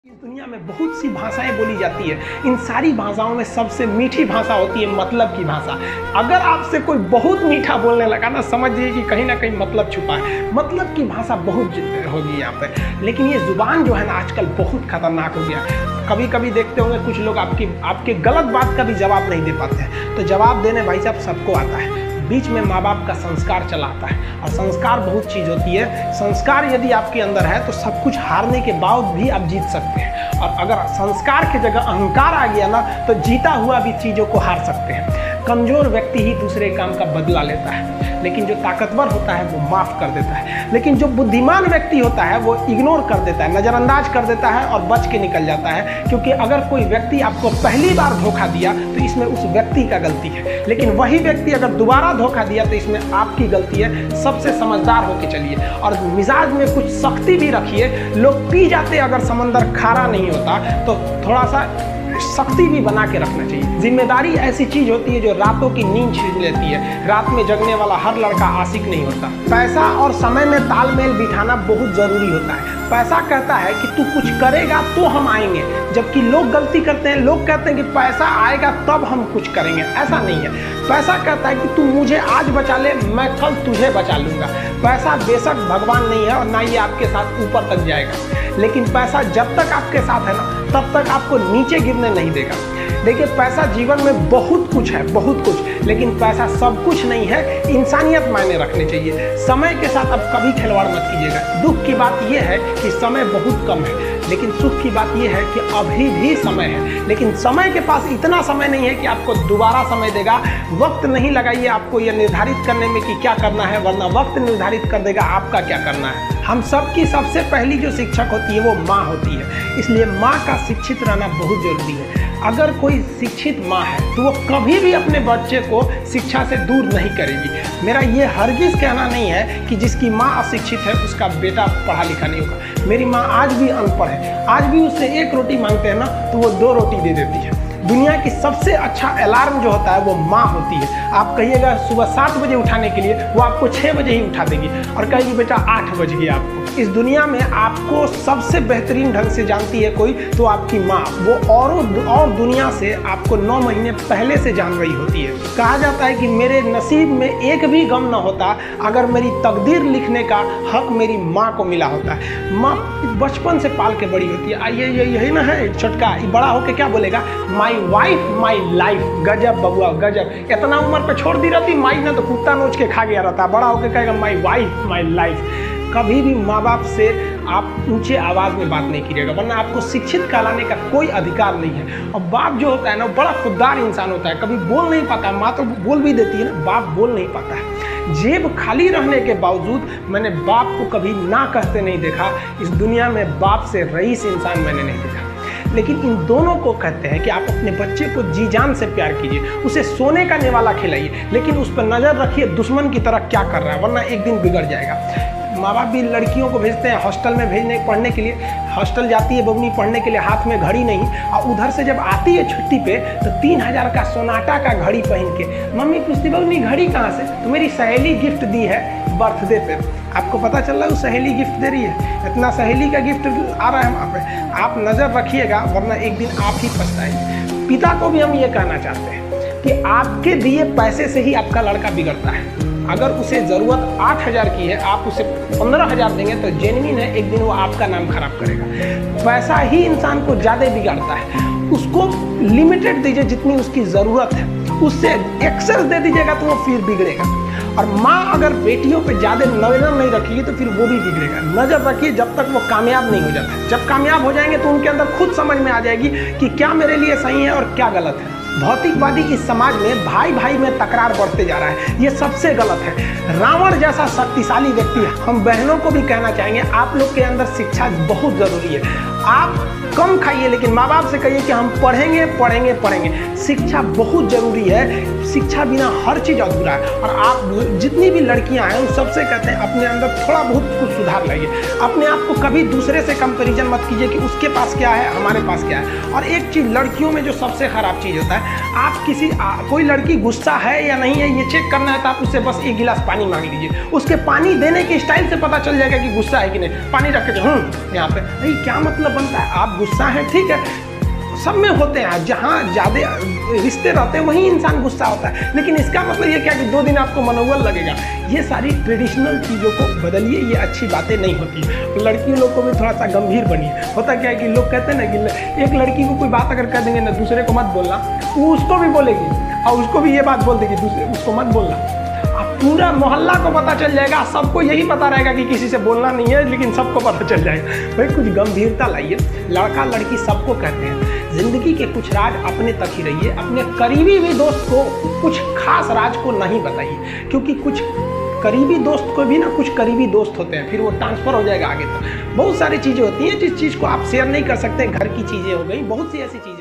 इस दुनिया में बहुत सी भाषाएं बोली जाती है। इन सारी भाषाओं में सबसे मीठी भाषा होती है मतलब की भाषा। अगर आपसे कोई बहुत मीठा बोलने लगा ना, समझिए कि कहीं ना कहीं मतलब छुपा है। मतलब की भाषा बहुत होगी यहाँ पे, लेकिन ये जुबान जो है ना आजकल बहुत खतरनाक हो गया। कभी कभी देखते होंगे कुछ लोग आपके गलत बात का भी जवाब नहीं दे पाते हैं। तो जवाब देने भाई साहब सबको आता है, बीच में माँ बाप का संस्कार चला आता है। और संस्कार बहुत चीज़ होती है। संस्कार यदि आपके अंदर है तो सब कुछ हारने के बाद भी आप जीत सकते हैं। और अगर संस्कार की जगह अहंकार आ गया ना, तो जीता हुआ भी चीज़ों को हार सकते हैं। कमज़ोर व्यक्ति ही दूसरे काम का बदला लेता है, लेकिन जो ताकतवर होता है वो माफ़ कर देता है। लेकिन जो बुद्धिमान व्यक्ति होता है वो इग्नोर कर देता है, नज़रअंदाज कर देता है और बच के निकल जाता है। क्योंकि अगर कोई व्यक्ति आपको पहली बार धोखा दिया तो इसमें उस व्यक्ति का गलती है, लेकिन वही व्यक्ति अगर दोबारा धोखा दिया तो इसमें आपकी गलती है। सबसे समझदार होके चलिए और मिजाज में कुछ सख्ती भी रखिए। लोग पी जाते अगर समंदर खारा नहीं होता तो थोड़ा सा सख्ती भी बना के रखना चाहिए। जिम्मेदारी ऐसी चीज होती है जो रातों की नींद छीन लेती है। रात में जगने वाला हर लड़का आशिक नहीं होता। पैसा और समय में तालमेल बिठाना बहुत जरूरी होता है। पैसा कहता है कि तू कुछ करेगा तो हम आएंगे, जबकि लोग गलती करते हैं। लोग कहते हैं कि पैसा आएगा तब हम कुछ करेंगे, ऐसा नहीं है। पैसा कहता है कि तू मुझे आज बचा ले, मैं कल तुझे बचा लूंगा। पैसा बेशक भगवान नहीं है और ना ये आपके साथ ऊपर तक जाएगा, लेकिन पैसा जब तक आपके साथ है ना तब तक आपको नीचे गिरने नहीं देगा। देखिए, पैसा जीवन में बहुत कुछ है, बहुत कुछ, लेकिन पैसा सब कुछ नहीं है। इंसानियत मायने रखने चाहिए। समय के साथ अब कभी खिलवाड़ मत कीजिएगा। दुख की बात यह है कि समय बहुत कम है, लेकिन सुख की बात यह है कि अभी भी समय है। लेकिन समय के पास इतना समय नहीं है कि आपको दोबारा समय देगा। वक्त नहीं लगाइए आपको यह निर्धारित करने में कि क्या करना है, वरना वक्त निर्धारित कर देगा आपका क्या करना है। हम सबकी सबसे पहली जो शिक्षक होती है वो माँ होती है, इसलिए माँ का शिक्षित रहना बहुत जरूरी है। अगर कोई शिक्षित माँ है तो वो कभी भी अपने बच्चे को शिक्षा से दूर नहीं करेगी। मेरा ये हरगिज़ कहना नहीं है कि जिसकी माँ अशिक्षित है उसका बेटा पढ़ा लिखा नहीं होगा। मेरी माँ आज भी अनपढ़ है, आज भी उससे एक रोटी मांगते हैं ना तो वो 2 रोटी दे देती है। दुनिया की सबसे अच्छा अलार्म जो होता है वो माँ होती है। आप कहिएगा सुबह 7 बजे उठाने के लिए, वो आपको 6 बजे ही उठा देगी और कहेगी बेटा 8 बज गया आपको। इस दुनिया में आपको सबसे बेहतरीन ढंग से जानती है कोई तो आपकी माँ। वो और दुनिया से आपको 9 महीने पहले से जान रही होती है। कहा जाता है कि मेरे नसीब में एक भी गम न होता अगर मेरी तकदीर लिखने का हक मेरी माँ को मिला होता है। माँ बचपन से पाल के बड़ी होती है। आइए यही ना है छोटका, बड़ा होके क्या बोलेगा, माई वाइफ माई लाइफ। गजब बबुआ गजब। इतना उम्र पे छोड़ दी रहती माई ने तो कुत्ता नोच के खा गया रहता। बड़ा होके कहेगा माई वाइफ माई लाइफ। कभी भी माँ बाप से आप ऊंचे आवाज़ में बात नहीं कीजिएगा, वरना आपको शिक्षित कहलाने का कोई अधिकार नहीं है। और बाप जो होता है ना बड़ा खुददार इंसान होता है, कभी बोल नहीं पाता। माँ तो बोल भी देती है ना, बाप बोल नहीं पाता है। जेब खाली रहने के बावजूद मैंने बाप को कभी ना कहते नहीं देखा। इस दुनिया में बाप से रईस इंसान मैंने नहीं देखा। लेकिन इन दोनों को कहते हैं कि आप अपने बच्चे को जी जान से प्यार कीजिए, उसे सोने का निवाला खिलाइए, लेकिन उस पर नज़र रखिए दुश्मन की तरह क्या कर रहा है, वरना एक दिन बिगड़ जाएगा। माँ बाप भी लड़कियों को भेजते हैं हॉस्टल में पढ़ने के लिए। हॉस्टल जाती है बबनी पढ़ने के लिए, हाथ में घड़ी नहीं, और उधर से जब आती है छुट्टी पे तो 3000 का सोनाटा का घड़ी पहन के मम्मी पूछती बबनी घड़ी कहाँ से, तो मेरी सहेली गिफ्ट दी है बर्थडे पे। आपको पता चल रहा है वो सहेली गिफ्ट दे रही है, इतना सहेली का गिफ्ट आ रहा है वहाँ पे। आप नज़र रखिएगा वरना एक दिन आप ही पछताएंगे। पिता को भी हम ये कहना चाहते हैं कि आपके दिए पैसे से ही आपका लड़का बिगड़ता है। अगर उसे ज़रूरत 8000 की है, आप उसे 15000 देंगे तो जेन्युइन है, एक दिन वो आपका नाम खराब करेगा। पैसा ही इंसान को ज़्यादा बिगाड़ता है। उसको लिमिटेड दीजिए जितनी उसकी ज़रूरत है, उससे एक्सेस दे दीजिएगा तो वो फिर बिगड़ेगा। और माँ अगर बेटियों पे ज़्यादा नज़र नहीं रखेगी तो फिर वो भी बिगड़ेगा। नज़र रखिए जब तक वो कामयाब नहीं हो जाता। जब कामयाब हो जाएंगे तो उनके अंदर खुद समझ में आ जाएगी कि क्या मेरे लिए सही है और क्या गलत है। भौतिकवादी इस समाज में भाई भाई में तकरार बढ़ते जा रहा है, ये सबसे गलत है। रावण जैसा शक्तिशाली व्यक्ति है। हम बहनों को भी कहना चाहेंगे आप लोग के अंदर शिक्षा बहुत ज़रूरी है। आप कम खाइए लेकिन माँ बाप से कहिए कि हम पढ़ेंगे पढ़ेंगे पढ़ेंगे। शिक्षा बहुत ज़रूरी है, शिक्षा बिना हर चीज़ अधूरा है। और आप जितनी भी लड़कियां हैं उन सबसे कहते हैं अपने अंदर थोड़ा बहुत कुछ सुधार लाइए। अपने आप को कभी दूसरे से कंपैरिजन मत कीजिए कि उसके पास क्या है हमारे पास क्या है। और एक चीज़ लड़कियों में जो सबसे ख़राब चीज़ होता है, आप कोई लड़की गुस्सा है या नहीं है ये चेक करना है तो आप उससे बस 1 गिलास पानी मांग लीजिए। उसके पानी देने के स्टाइल से पता चल जाएगा कि गुस्सा है कि नहीं। पानी रख के यहाँ पे, क्या मतलब बनता है, आप गुस्सा है, ठीक है, सब में होते हैं। जहाँ ज़्यादा रिश्ते रहते हैं वहीं इंसान गुस्सा होता है, लेकिन इसका मतलब ये क्या कि 2 दिन आपको मनोबल लगेगा। ये सारी ट्रेडिशनल चीज़ों को बदलिए, ये अच्छी बातें नहीं होती। लड़की लोग को भी थोड़ा सा गंभीर बनिए। होता क्या है कि लोग कहते हैं ना कि एक लड़की को कोई बात अगर कह देंगे ना, दूसरे को मत बोलना, वो उसको भी बोलेगी और उसको भी ये बात बोल देगी, दूसरे उसको मत बोलना। अब पूरा मोहल्ला को पता चल जाएगा, सबको यही पता रहेगा कि किसी से बोलना नहीं है, लेकिन सबको पता चल जाएगा। भाई कुछ गंभीरता लाइए। लड़का लड़की सबको कहते हैं, जिंदगी के कुछ राज अपने तक ही रहिए। अपने करीबी भी दोस्त को कुछ खास राज को नहीं बताइए, क्योंकि कुछ करीबी दोस्त को भी ना कुछ करीबी दोस्त होते हैं, फिर वो ट्रांसफर हो जाएगा आगे तक। बहुत सारी चीज़ें होती हैं जिस चीज़ को आप शेयर नहीं कर सकते। घर की चीज़ें हो गई, बहुत सी ऐसी चीज़ें।